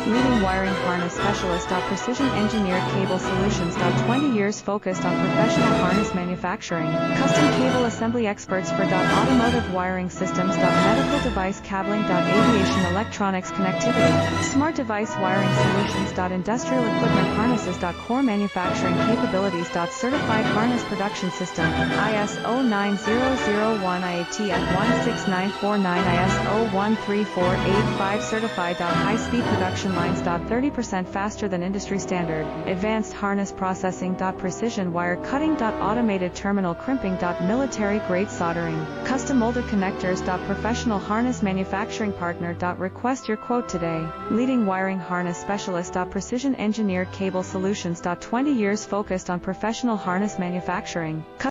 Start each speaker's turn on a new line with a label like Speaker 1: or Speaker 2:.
Speaker 1: Leading wiring harness specialist. Precision engineered cable solutions. 20 years focused on professional harness manufacturing. Custom cable assembly experts for automotive wiring systems. Medical device cabling. Aviation electronics connectivity. Smart device wiring solutions. Industrial equipment harnesses. Core manufacturing capabilities. Certified harness production system. ISO 9001 IATF 16949 ISO 13485 certified. High-speed production lines. 30% faster than industry standard. Advanced harness processing. Precision wire cutting. Automated terminal crimping. Military grade soldering. Custom molded connectors. Professional harness manufacturing partner. Request your quote today. Leading wiring harness specialist. Precision engineered cable solutions. 20 years focused on professional harness manufacturing.